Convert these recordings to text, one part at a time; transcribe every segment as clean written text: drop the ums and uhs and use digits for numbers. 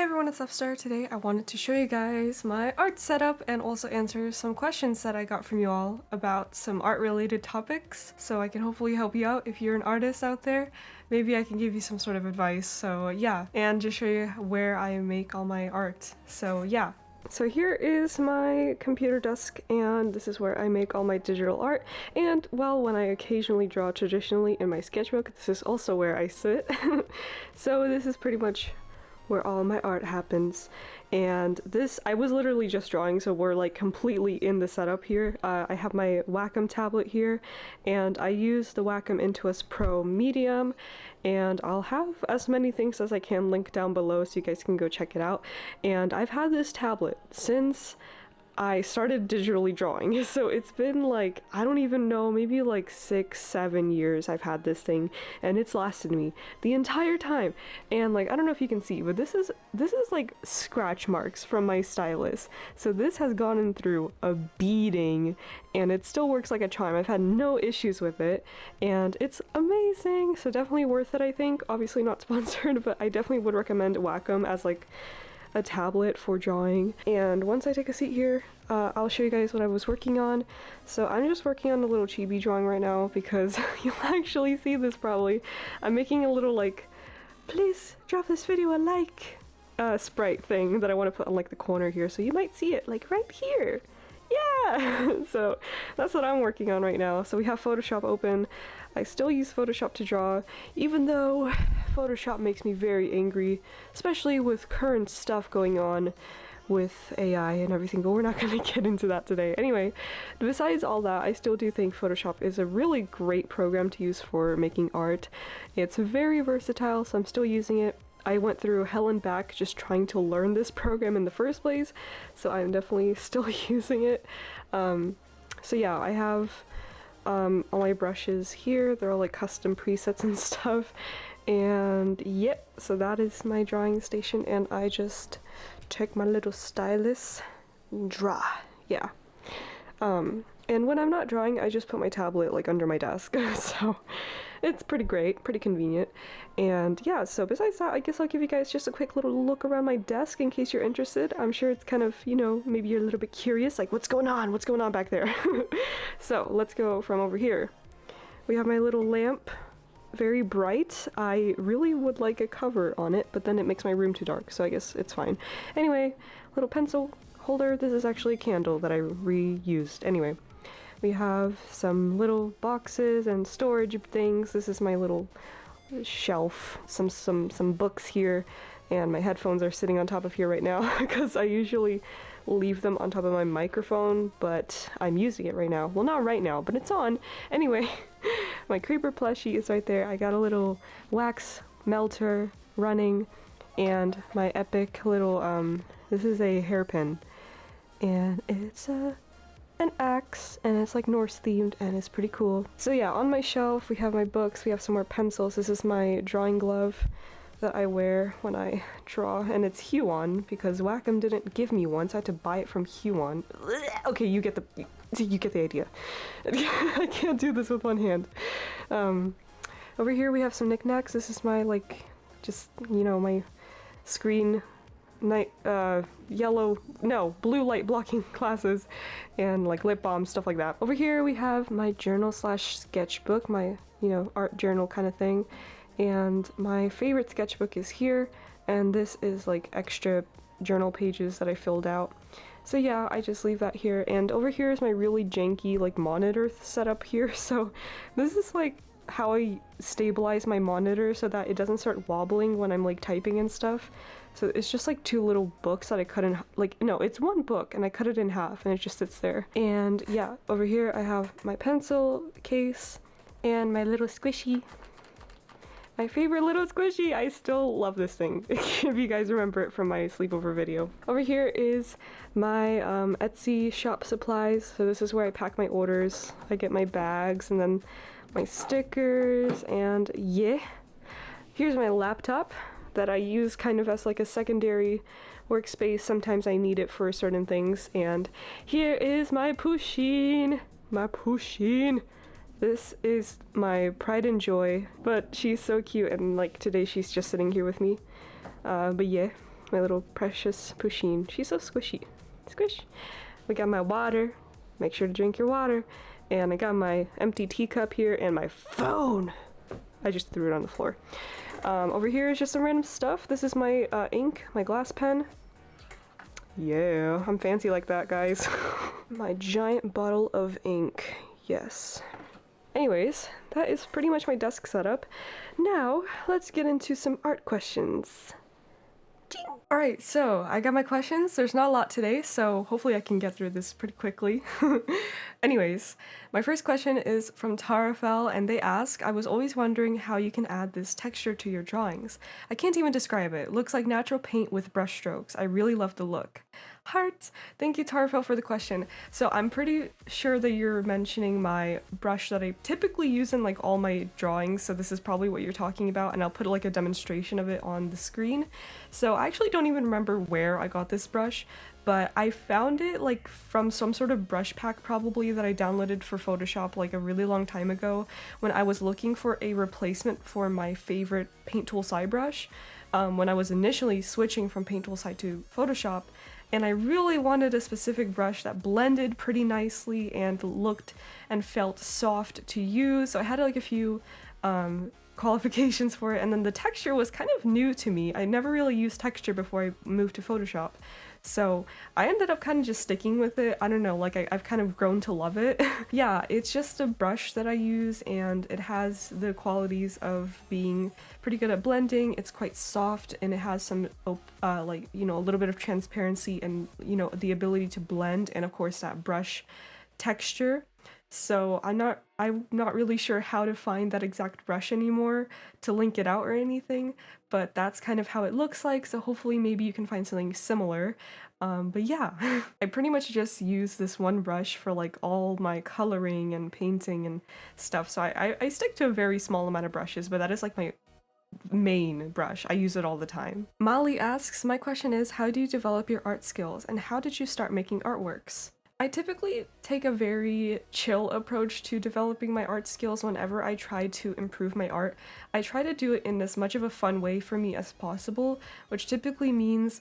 everyone, it's Upstar. Today I wanted to show you guys my art setup and also answer some questions that I got from you all about some art related topics, so I can hopefully help you out if you're an artist out there. Maybe I can give you some sort of advice, so yeah, and just show you where I make all my art. So yeah. So here is my computer desk, and this is where I make all my digital art. And well, when I occasionally draw traditionally in my sketchbook, this is also where I sit. So this is pretty much where all my art happens. And this, I was literally just drawing, so we're like completely in the setup here. I have my Wacom tablet here, and I use the Wacom Intuos Pro Medium, and I'll have as many things as I can linked down below so you guys can go check it out. And I've had this tablet since I started digitally drawing, so it's been like, I don't even know, maybe like 6-7 years I've had this thing, and it's lasted me the entire time. And like, I don't know if you can see, but this is like scratch marks from my stylus, so this has gone through a beating, and it still works like a charm. I've had no issues with it, and it's amazing, so definitely worth it, I think. Obviously not sponsored, but I definitely would recommend Wacom as like a tablet for drawing. And once I take a seat here, I'll show you guys what I was working on. So I'm just working on a little chibi drawing right now because you'll actually see this probably. I'm making a little like, please drop this video a like sprite thing that I want to put on like the corner here, so you might see it like right here. Yeah! So that's what I'm working on right now. So we have Photoshop open. I still use Photoshop to draw, even though Photoshop makes me very angry, especially with current stuff going on with AI and everything, but we're not going to get into that today. Anyway, besides all that, I still do think Photoshop is a really great program to use for making art. It's very versatile, so I'm still using it. I went through hell and back just trying to learn this program in the first place, so I'm definitely still using it. So yeah, I have all my brushes here. They're all like custom presets and stuff. And yep, so that is my drawing station, and I just take my little stylus and draw. Yeah. And when I'm not drawing, I just put my tablet like under my desk, so it's pretty great, pretty convenient. And yeah, so besides that, I guess I'll give you guys just a quick little look around my desk in case you're interested. I'm sure it's kind of, you know, maybe you're a little bit curious, like what's going on back there? So let's go from over here. We have my little lamp, very bright. I really would like a cover on it, but then it makes my room too dark, so I guess it's fine. Anyway, little pencil holder. This is actually a candle that I reused. Anyway, we have some little boxes and storage things. This is my little shelf. Some books here, and my headphones are sitting on top of here right now because I usually leave them on top of my microphone, but I'm using it right now. Well, not right now, but it's on. Anyway, my creeper plushie is right there. I got a little wax melter running, and my epic little this is a hairpin, and it's an axe, and it's like Norse themed, and it's pretty cool. So yeah, on my shelf we have my books, we have some more pencils. This is my drawing glove that I wear when I draw, and it's Huon because Wacom didn't give me one, so I had to buy it from Huon. Okay, you get the idea. I can't do this with one hand. Over here we have some knickknacks. This is my like, just, you know, my screen blue light blocking glasses, and like lip balm, stuff like that. Over here we have my journal slash sketchbook, my, you know, art journal kind of thing, and my favorite sketchbook is here, and this is like extra journal pages that I filled out. So yeah, I just leave that here. And over here is my really janky like monitor setup here. So this is like how I stabilize my monitor so that it doesn't start wobbling when I'm like typing and stuff. So it's just like two little books that I cut in, like, no, it's one book and I cut it in half and it just sits there. And yeah, over here I have my pencil case and my little squishy. My favorite little squishy! I still love this thing, if you guys remember it from my sleepover video. Over here is my Etsy shop supplies. So this is where I pack my orders. I get my bags and then my stickers, and yeah. Here's my laptop that I use kind of as like a secondary workspace. Sometimes I need it for certain things. And here is my Pusheen! My Pusheen! This is my pride and joy, but she's so cute, and like today she's just sitting here with me. But yeah, my little precious Pusheen. She's so squishy. Squish. We got my water. Make sure to drink your water. And I got my empty teacup here and my phone. I just threw it on the floor. Over here is just some random stuff. This is my ink, my glass pen. Yeah, I'm fancy like that, guys. My giant bottle of ink. Yes. Anyways, that is pretty much my desk setup. Now, let's get into some art questions. Alright, so I got my questions. There's not a lot today, so hopefully I can get through this pretty quickly. Anyways, my first question is from Tarafel, and they ask, I was always wondering how you can add this texture to your drawings. I can't even describe it. It looks like natural paint with brush strokes. I really love the look. Heart! Thank you, Tarafel, for the question. So I'm pretty sure that you're mentioning my brush that I typically use in like all my drawings, so this is probably what you're talking about, and I'll put like a demonstration of it on the screen. So I actually don't even remember where I got this brush, but I found it like from some sort of brush pack probably that I downloaded for Photoshop like a really long time ago when I was looking for a replacement for my favorite Paint Tool Sai brush when I was initially switching from Paint Tool Sai to Photoshop. And I really wanted a specific brush that blended pretty nicely and looked and felt soft to use. So I had like a few qualifications for it, and then the texture was kind of new to me. I never really used texture before I moved to Photoshop. So I ended up kind of just sticking with it. I don't know, like I've kind of grown to love it. Yeah, it's just a brush that I use, and it has the qualities of being pretty good at blending. It's quite soft, and it has some like, you know, a little bit of transparency and, you know, the ability to blend, and of course that brush texture. So I'm not really sure how to find that exact brush anymore to link it out or anything, but that's kind of how it looks like, so hopefully maybe you can find something similar. But yeah, I pretty much just use this one brush for like all my coloring and painting and stuff, so I stick to a very small amount of brushes, but that is like my main brush. I use it all the time. Molly asks, my question is, how do you develop your art skills, and how did you start making artworks? I typically take a very chill approach to developing my art skills whenever I try to improve my art. I try to do it in as much of a fun way for me as possible, which typically means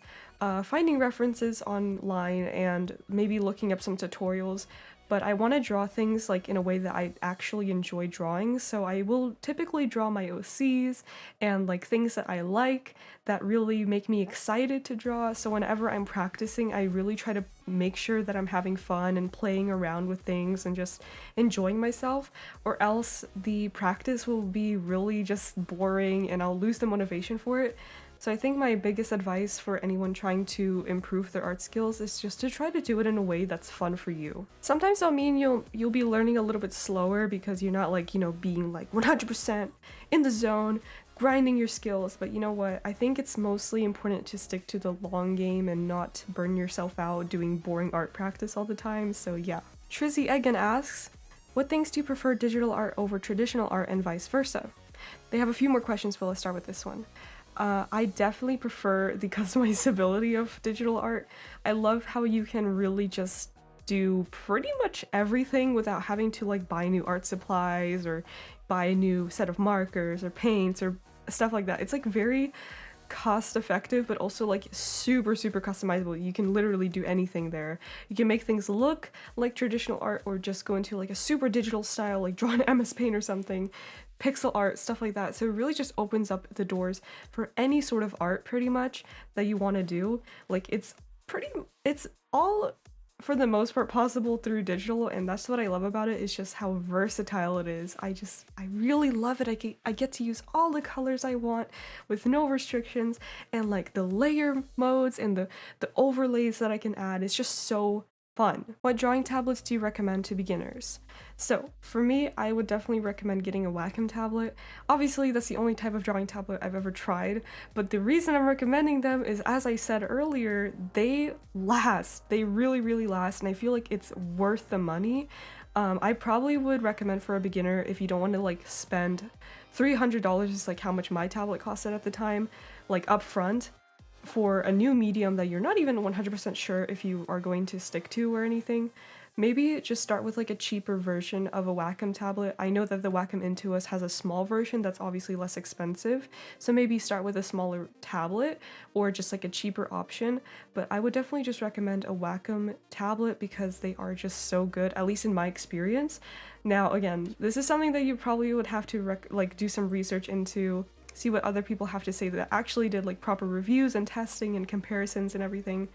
finding references online and maybe looking up some tutorials. But I want to draw things like in a way that I actually enjoy drawing, so I will typically draw my OCs and like things that I like that really make me excited to draw. So whenever I'm practicing, I really try to make sure that I'm having fun and playing around with things and just enjoying myself, or else the practice will be really just boring and I'll lose the motivation for it. So I think my biggest advice for anyone trying to improve their art skills is just to try to do it in a way that's fun for you. Sometimes that'll mean you'll be learning a little bit slower because you're not like, you know, being like 100% in the zone, grinding your skills, but you know what? I think it's mostly important to stick to the long game and not burn yourself out doing boring art practice all the time, so yeah. Trizzy Egan asks, what things do you prefer digital art over traditional art and vice versa? They have a few more questions, but let's start with this one. I definitely prefer the customizability of digital art. I love how you can really just do pretty much everything without having to like buy new art supplies or buy a new set of markers or paints or stuff like that. It's like very cost effective, but also like super customizable. You can literally do anything there. You can make things look like traditional art or just go into like a super digital style, like draw an MS Paint or something, pixel art, stuff like that. So it really just opens up the doors for any sort of art pretty much that you want to do. Like it's all for the most part possible through digital, and that's what I love about it, is just how versatile it is. I really love it. I get to use all the colors I want with no restrictions, and like the layer modes and the overlays that I can add. It's just so fun. What drawing tablets do you recommend to beginners? So for me, I would definitely recommend getting a Wacom tablet. Obviously, that's the only type of drawing tablet I've ever tried, but the reason I'm recommending them is, as I said earlier, they last. They really last, and I feel like it's worth the money. I probably would recommend for a beginner, if you don't want to like spend $300, is like how much my tablet costed at the time, like upfront, for a new medium that you're not even 100% sure if you are going to stick to or anything. maybe just start with like a cheaper version of a Wacom tablet. I know that the Wacom Intuos has a small version that's obviously less expensive, so maybe start with a smaller tablet or just like a cheaper option, but I would definitely just recommend a Wacom tablet because they are just so good, at least in my experience. Now, again, this is something that you probably would have to do some research into, see what other people have to say that actually did like proper reviews and testing and comparisons and everything.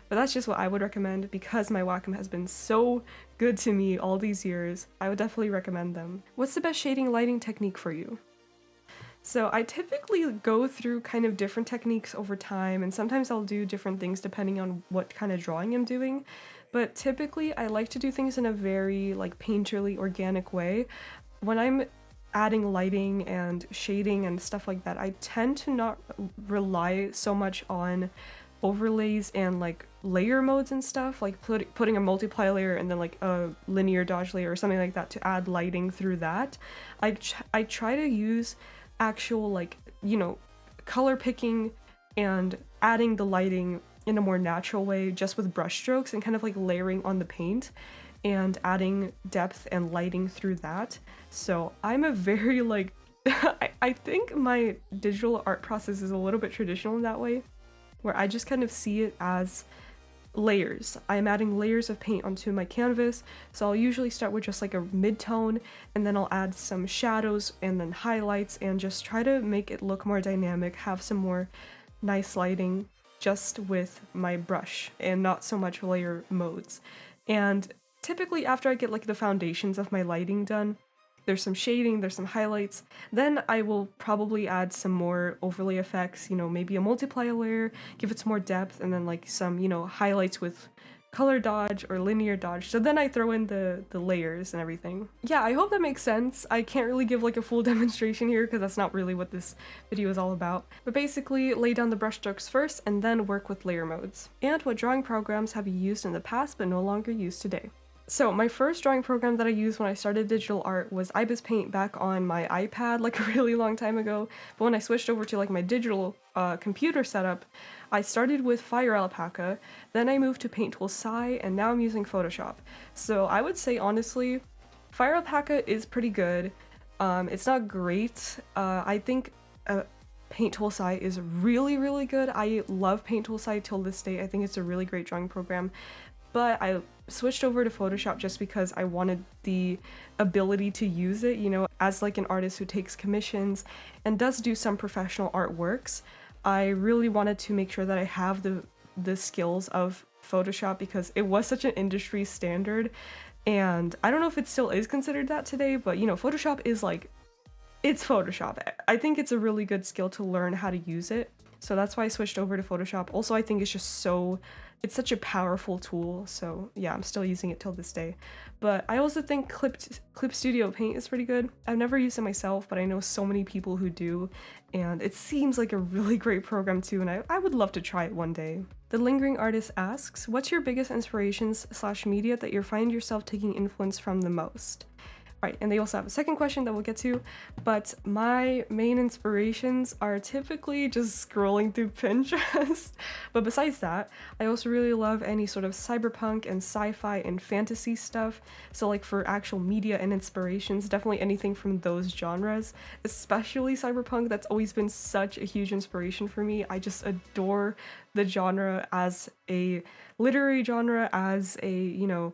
But that's just what I would recommend because my Wacom has been so good to me all these years. I would definitely recommend them. What's the best shading lighting technique for you? So I typically go through kind of different techniques over time, and sometimes I'll do different things depending on what kind of drawing I'm doing. But typically I like to do things in a very like painterly organic way. When I'm adding lighting and shading and stuff like that, I tend to not rely so much on overlays and like layer modes and stuff, like putting a multiply layer and then like a linear dodge layer or something like that to add lighting through that. I try to use actual like, you know, color picking and adding the lighting in a more natural way just with brush strokes and kind of like layering on the paint and adding depth and lighting through that. So I'm a very like I think my digital art process is a little bit traditional in that way, where I just kind of see it as layers. I'm adding layers of paint onto my canvas, so I'll usually start with just like a mid-tone, and then I'll add some shadows and then highlights and just try to make it look more dynamic, have some more nice lighting just with my brush and not so much layer modes. And typically after I get like the foundations of my lighting done, there's some shading, there's some highlights, then I will probably add some more overlay effects, you know, maybe a multiply layer, give it some more depth, and then like some, you know, highlights with color dodge or linear dodge. So then I throw in the layers and everything. Yeah, I hope that makes sense. I can't really give like a full demonstration here because that's not really what this video is all about. But basically, lay down the brush strokes first and then work with layer modes. And what drawing programs have you used in the past but no longer use today? So my first drawing program that I used when I started digital art was Ibis Paint back on my iPad like a really long time ago. But when I switched over to like my digital computer setup, I started with FireAlpaca, then I moved to Paint Tool Sai, and now I'm using Photoshop. So I would say honestly, FireAlpaca is pretty good. It's not great. I think Paint Tool Sai is really, really good. I love Paint Tool Sai till this day. I think it's a really great drawing program. But I switched over to Photoshop just because I wanted the ability to use it, you know, as like an artist who takes commissions and does do some professional artworks. I really wanted to make sure that I have the skills of Photoshop because it was such an industry standard, and I don't know if it still is considered that today, but you know, Photoshop is like, it's Photoshop. I think it's a really good skill to learn how to use it. So that's why I switched over to Photoshop. Also, I think it's just it's such a powerful tool. So yeah, I'm still using it till this day. But I also think ClipStudioPaint is pretty good. I've never used it myself, but I know so many people who do. And it seems like a really great program too, and I would love to try it one day. The Lingering Artist asks, what's your biggest inspirations / media that you find yourself taking influence from the most? Right, and they also have a second question that we'll get to, but my main inspirations are typically just scrolling through Pinterest. But besides that, I also really love any sort of cyberpunk and sci-fi and fantasy stuff. So like for actual media and inspirations, definitely anything from those genres, especially cyberpunk. That's always been such a huge inspiration for me. I just adore the genre as a literary genre, as a, you know,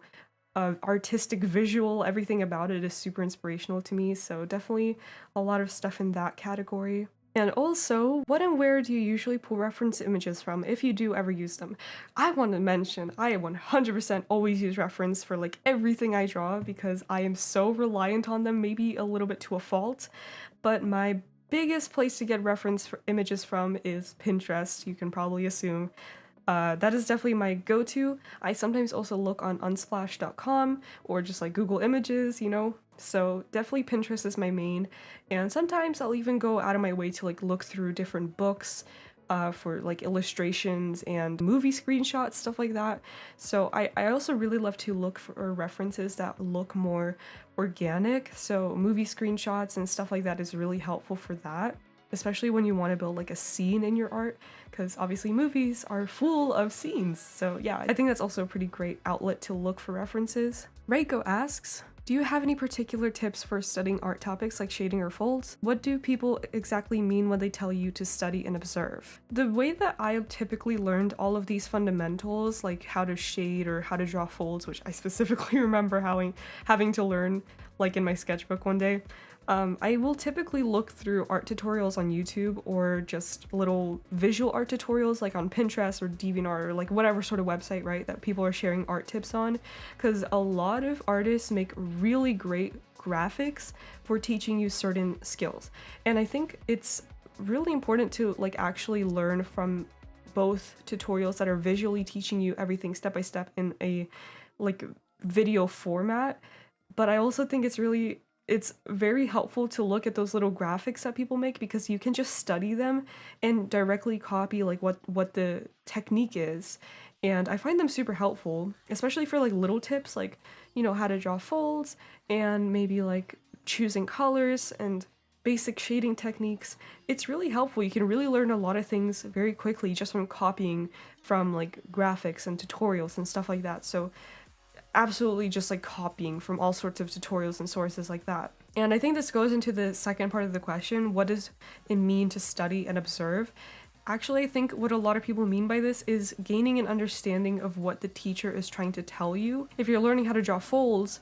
artistic visual. Everything about it is super inspirational to me, so definitely a lot of stuff in that category. And also, what and where do you usually pull reference images from, if you do ever use them? I want to mention, I 100% always use reference for like everything I draw because I am so reliant on them, maybe a little bit to a fault, but my biggest place to get reference for images from is Pinterest, you can probably assume. That is definitely my go-to. I sometimes also look on unsplash.com or just like Google Images, you know? So definitely Pinterest is my main. And sometimes I'll even go out of my way to like look through different books for like illustrations and movie screenshots, stuff like that. So I also really love to look for references that look more organic. So movie screenshots and stuff like that is really helpful for that. especially when you want to build like a scene in your art, because obviously movies are full of scenes. So yeah, I think that's also a pretty great outlet to look for references. Reiko asks, do you have any particular tips for studying art topics like shading or folds? What do people exactly mean when they tell you to study and observe? The way that I typically learned all of these fundamentals, like how to shade or how to draw folds, which I specifically remember having to learn like in my sketchbook one day, I will typically look through art tutorials on YouTube or just little visual art tutorials like on Pinterest or DeviantArt or like whatever sort of website, right, that people are sharing art tips on, because a lot of artists make really great graphics for teaching you certain skills. And I think it's really important to like actually learn from both tutorials that are visually teaching you everything step by step in a like video format, but I also think it's very helpful to look at those little graphics that people make, because you can just study them and directly copy like what the technique is. And I find them super helpful, especially for like little tips like, you know, how to draw folds and maybe like choosing colors and basic shading techniques. It's really helpful. You can really learn a lot of things very quickly just from copying from like graphics and tutorials and stuff like that. So absolutely just like copying from all sorts of tutorials and sources like that. And I think this goes into the second part of the question, what does it mean to study and observe? Actually, I think what a lot of people mean by this is gaining an understanding of what the teacher is trying to tell you. If you're learning how to draw folds,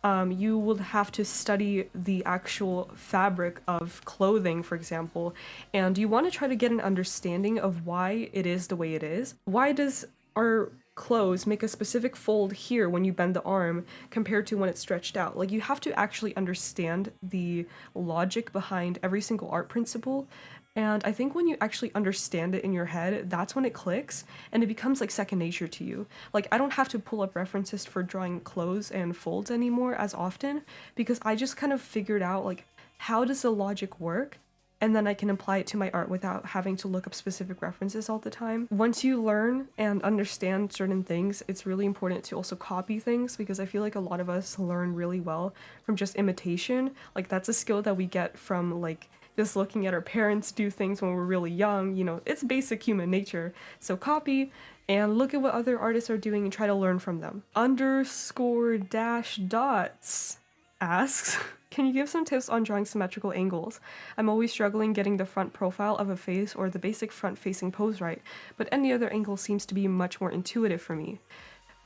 you will have to study the actual fabric of clothing, for example, and you want to try to get an understanding of why it is the way it is. Why does our clothes make a specific fold here when you bend the arm compared to when it's stretched out? Like, you have to actually understand the logic behind every single art principle. And I think when you actually understand it in your head, that's when it clicks and it becomes like second nature to you. Like, I don't have to pull up references for drawing clothes and folds anymore as often, because I just kind of figured out like, how does the logic work? And then I can apply it to my art without having to look up specific references all the time. Once you learn and understand certain things, it's really important to also copy things, because I feel like a lot of us learn really well from just imitation. Like, that's a skill that we get from like just looking at our parents do things when we're really young. You know, it's basic human nature. So copy and look at what other artists are doing and try to learn from them. __dots asks, can you give some tips on drawing symmetrical angles? I'm always struggling getting the front profile of a face or the basic front-facing pose right, but any other angle seems to be much more intuitive for me.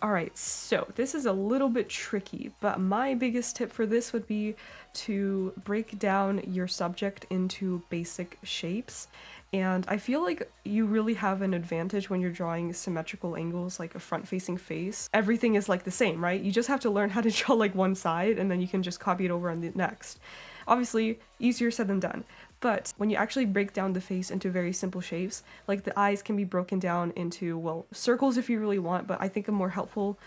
Alright, so this is a little bit tricky, but my biggest tip for this would be to break down your subject into basic shapes. And I feel like you really have an advantage when you're drawing symmetrical angles, like a front-facing face. Everything is like the same, right? You just have to learn how to draw like one side and then you can just copy it over on the next. Obviously, easier said than done. But when you actually break down the face into very simple shapes, like the eyes can be broken down into, well, circles if you really want, but I think a more helpful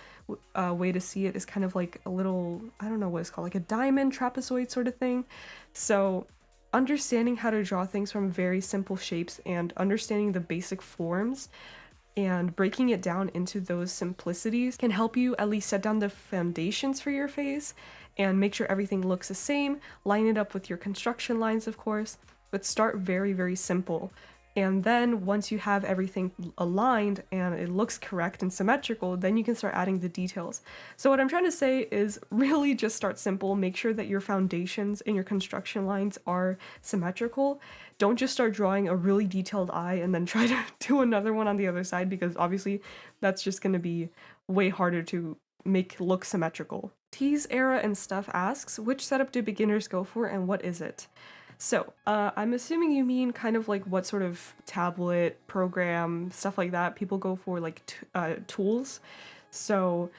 way to see it is kind of like a little, I don't know what it's called, like a diamond trapezoid sort of thing. So understanding how to draw things from very simple shapes and understanding the basic forms and breaking it down into those simplicities can help you at least set down the foundations for your face and make sure everything looks the same. Line it up with your construction lines, of course, but start very, very simple. And then once you have everything aligned and it looks correct and symmetrical, then you can start adding the details. So what I'm trying to say is really just start simple. Make sure that your foundations and your construction lines are symmetrical. Don't just start drawing a really detailed eye and then try to do another one on the other side, because obviously that's just going to be way harder to make look symmetrical. Tease Era and Stuff asks, which setup do beginners go for and what is it? So, I'm assuming you mean kind of like what sort of tablet, program, stuff like that people go for, like tools. So,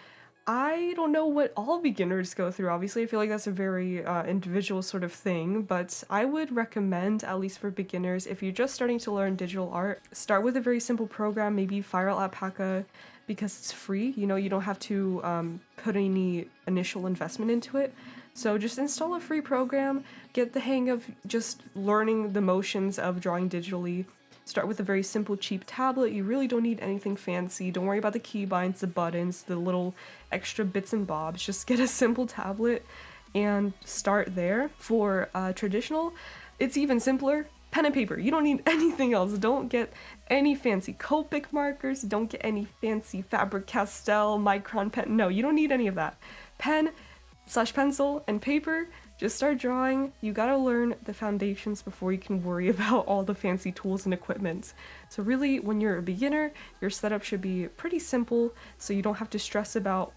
I don't know what all beginners go through. Obviously, I feel like that's a very individual sort of thing, but I would recommend, at least for beginners, if you're just starting to learn digital art, start with a very simple program, maybe FireAlpaca, because it's free. You know, you don't have to put any initial investment into it. So just install a free program, get the hang of just learning the motions of drawing digitally. Start with a very simple, cheap tablet. You really don't need anything fancy. Don't worry about the keybinds, the buttons, the little extra bits and bobs. Just get a simple tablet and start there. For traditional, it's even simpler. pen and paper. You don't need anything else. Don't get any fancy Copic markers. Don't get any fancy Faber-Castell Micron pen. No, you don't need any of that. Pen/pencil and paper. Just start drawing. You gotta learn the foundations before you can worry about all the fancy tools and equipment. So really, when you're a beginner, your setup should be pretty simple, so you don't have to stress about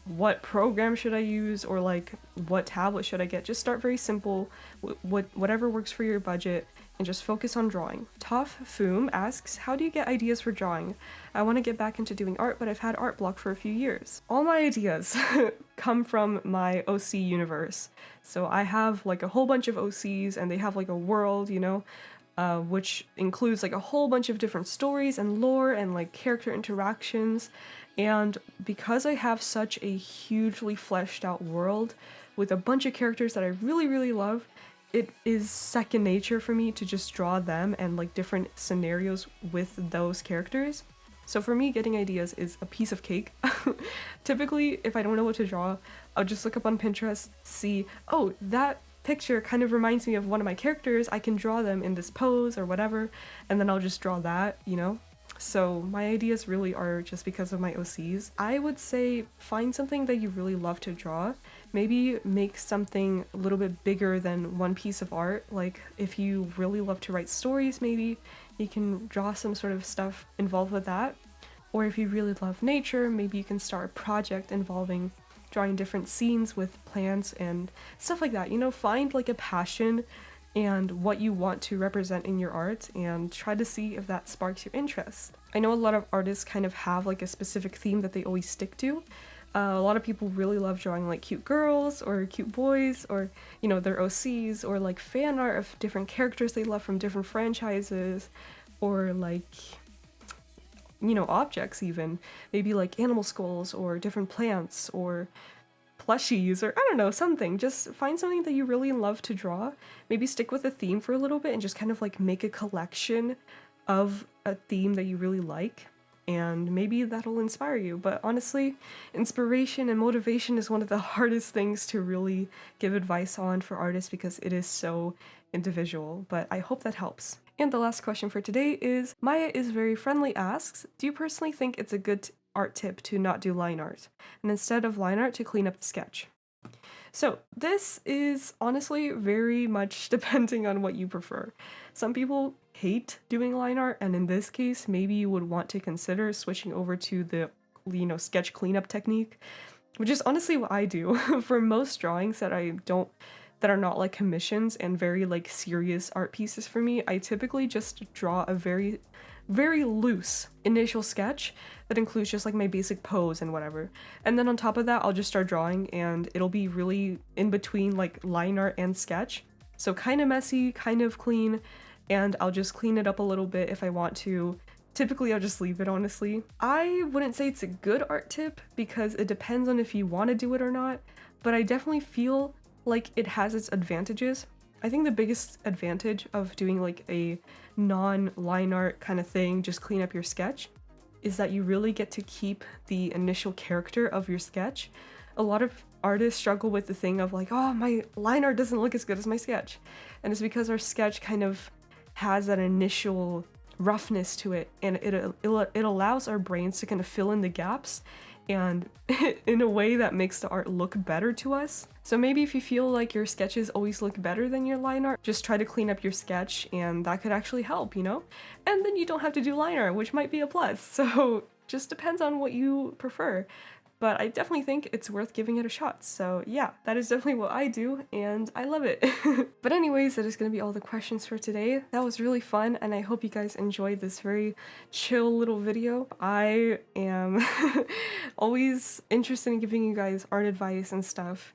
what program should I use or like what tablet should I get. Just start very simple, whatever works for your budget, and just focus on drawing. Toff Foom asks, how do you get ideas for drawing? I want to get back into doing art, but I've had art block for a few years. All my ideas come from my OC universe. So I have like a whole bunch of OCs, and they have like a world, you know, which includes like a whole bunch of different stories and lore and like character interactions. And because I have such a hugely fleshed out world with a bunch of characters that I really, really love, it is second nature for me to just draw them and like different scenarios with those characters. So for me, getting ideas is a piece of cake. Typically, if I don't know what to draw, I'll just look up on Pinterest, see, oh, that picture kind of reminds me of one of my characters, I can draw them in this pose or whatever, and then I'll just draw that, you know? So my ideas really are just because of my OCs. I would say find something that you really love to draw. Maybe make something a little bit bigger than one piece of art. Like if you really love to write stories, maybe you can draw some sort of stuff involved with that. Or if you really love nature, maybe you can start a project involving drawing different scenes with plants and stuff like that. You know, find like a passion and what you want to represent in your art and try to see if that sparks your interest. I know a lot of artists kind of have like a specific theme that they always stick to. A lot of people really love drawing like cute girls or cute boys or, you know, their OCs or like fan art of different characters they love from different franchises or like, you know, objects even. Maybe like animal skulls or different plants or plushies or I don't know, something. Just find something that you really love to draw. Maybe stick with a theme for a little bit and just kind of like make a collection of a theme that you really like. And maybe that'll inspire you. But honestly, inspiration and motivation is one of the hardest things to really give advice on for artists because it is so individual. But I hope that helps. And the last question for today is, Maya is very friendly asks, do you personally think it's a good art tip to not do line art, and instead of line art to clean up the sketch? So this is honestly very much depending on what you prefer. Some people hate doing line art, and in this case, maybe you would want to consider switching over to the, you know, sketch cleanup technique, which is honestly what I do. For most drawings that are not like commissions and very like serious art pieces for me, I typically just draw a very loose initial sketch that includes just like my basic pose and whatever. And then on top of that, I'll just start drawing and it'll be really in between like line art and sketch. So kind of messy, kind of clean, and I'll just clean it up a little bit if I want to. Typically, I'll just leave it, honestly. I wouldn't say it's a good art tip because it depends on if you want to do it or not, but I definitely feel like it has its advantages. I think the biggest advantage of doing like a non-line art kind of thing, just clean up your sketch, is that you really get to keep the initial character of your sketch. A lot of artists struggle with the thing of like, oh, my line art doesn't look as good as my sketch. And it's because our sketch kind of has that initial roughness to it, and it allows our brains to kind of fill in the gaps and in a way that makes the art look better to us. So maybe if you feel like your sketches always look better than your line art, just try to clean up your sketch and that could actually help, you know? And then you don't have to do line art, which might be a plus. So just depends on what you prefer. But I definitely think it's worth giving it a shot. So yeah, that is definitely what I do and I love it. But anyways, that is going to be all the questions for today. That was really fun and I hope you guys enjoyed this very chill little video. I am always interested in giving you guys art advice and stuff.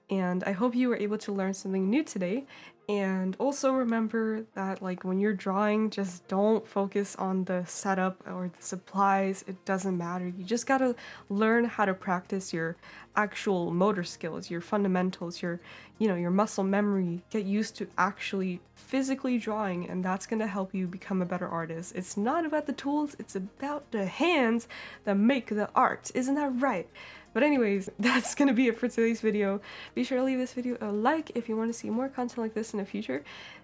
And I hope you were able to learn something new today. And also remember that like when you're drawing, just don't focus on the setup or the supplies. It doesn't matter. You just gotta learn how to practice your actual motor skills, your fundamentals, your muscle memory. Get used to actually physically drawing, and that's gonna help you become a better artist. It's not about the tools, it's about the hands that make the art. Isn't that right? But anyways, that's gonna be it for today's video. Be sure to leave this video a like if you want to see more content like this in the future.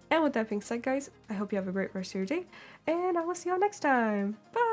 And with that being said, guys, I hope you have a great rest of your day, and I will see y'all next time. Bye!